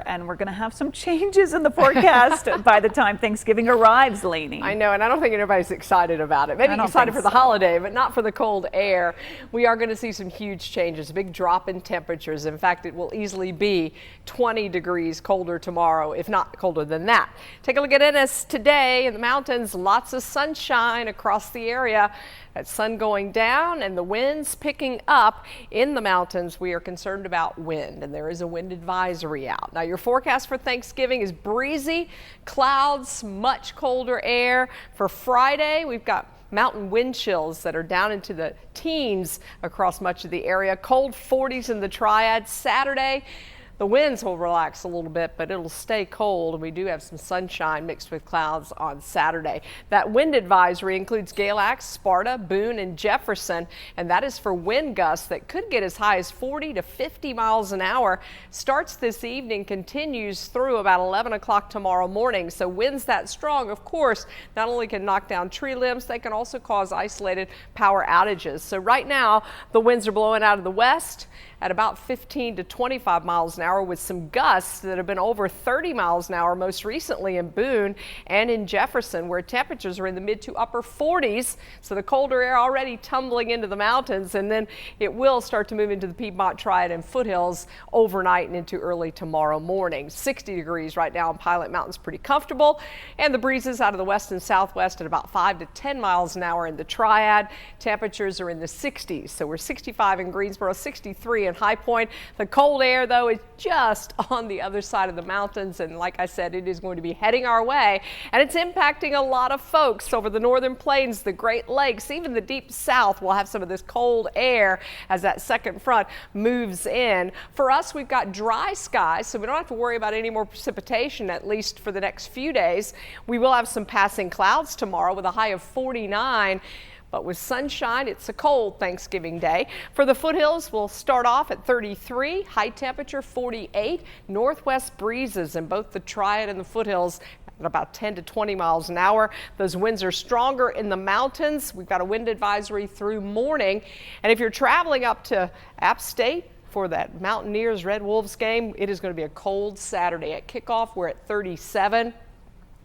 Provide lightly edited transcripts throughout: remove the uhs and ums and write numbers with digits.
And we're going to have some changes in the forecast by the time Thanksgiving arrives, Lainey. I know, and I don't think anybody's excited about it. Maybe excited for the holiday, but not for the cold air. We are going to see some huge changes, a big drop in temperatures. In fact, it will easily be 20 degrees colder tomorrow, if not colder than that. Take a look at Ennis today in the mountains. Lots of sunshine across the area. That sun going down and the winds picking up in the mountains. We are concerned about wind, and there is a wind advisory out. Now, your forecast for Thanksgiving is breezy, clouds, much colder air. For Friday, we've got mountain wind chills that are down into the teens across much of the area. Cold 40s in the Triad. Saturday, the winds will relax a little bit, but it'll stay cold. And we do have some sunshine mixed with clouds on Saturday. That wind advisory includes Gale Axe, Sparta, Boone, and Jefferson. And that is for wind gusts that could get as high as 40 to 50 miles an hour. Starts this evening, continues through about 11 o'clock tomorrow morning. So winds that strong, of course, not only can knock down tree limbs, they can also cause isolated power outages. So right now, the winds are blowing out of the west at about 15 to 25 miles an hour with some gusts that have been over 30 miles an hour most recently in Boone and in Jefferson, where temperatures are in the mid to upper 40s. So the colder air already tumbling into the mountains, and then it will start to move into the Piedmont Triad and foothills overnight and into early tomorrow morning. 60 degrees right now in Pilot Mountain's pretty comfortable, and the breezes out of the west and southwest at about 5 to 10 miles an hour in the Triad. Temperatures are in the 60s, so we're 65 in Greensboro, 63 in High Point. The cold air, though, is just on the other side of the mountains, and like I said, it is going to be heading our way, and it's impacting a lot of folks over the northern plains, the Great Lakes, even the deep south will have some of this cold air as that second front moves in. For us, we've got dry skies, so we don't have to worry about any more precipitation, at least for the next few days. We will have some passing clouds tomorrow with a high of 49. But with sunshine, it's a cold Thanksgiving Day. For the foothills, we'll start off at 33, high temperature 48, northwest breezes in both the Triad and the foothills at about 10 to 20 miles an hour. Those winds are stronger in the mountains. We've got a wind advisory through morning. And if you're traveling up to App State for that Mountaineers Red Wolves game, it is going to be a cold Saturday. At kickoff, we're at 37.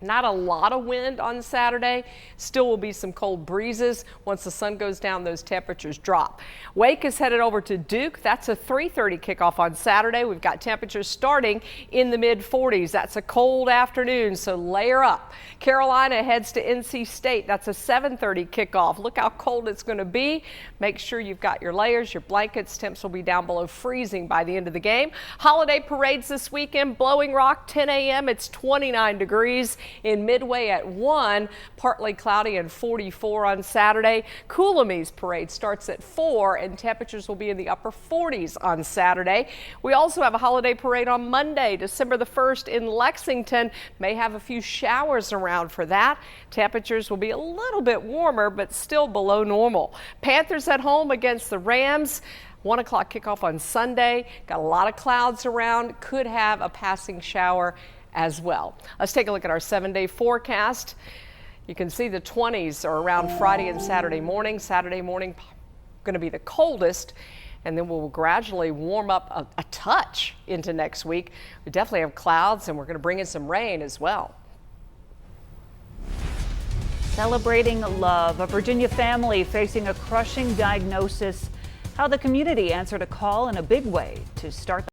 Not a lot of wind on Saturday. Still will be some cold breezes. Once the sun goes down, those temperatures drop. Wake is headed over to Duke. That's a 3:30 kickoff on Saturday. We've got temperatures starting in the mid 40s. That's a cold afternoon, so layer up. Carolina heads to NC State. That's a 7:30 kickoff. Look how cold it's going to be. Make sure you've got your layers, your blankets. Temps will be down below freezing by the end of the game. Holiday parades this weekend. Blowing Rock, 10 a.m. It's 29 degrees. In Midway at 1, partly cloudy and 44 on Saturday. Coulamies parade starts at 4 and temperatures will be in the upper 40s on Saturday. We also have a holiday parade on Monday, December the 1st in Lexington. May have a few showers around for that. Temperatures will be a little bit warmer, but still below normal. Panthers at home against the Rams. 1 o'clock kickoff on Sunday. Got a lot of clouds around. Could have a passing shower as well. Let's take a look at our 7-day forecast. You can see the 20s are around Friday and Saturday morning. Saturday morning going to be the coldest, and then we'll gradually warm up a touch into next week. We definitely have clouds, and we're going to bring in some rain as well. Celebrating love, a Virginia family facing a crushing diagnosis. How the community answered a call in a big way to start the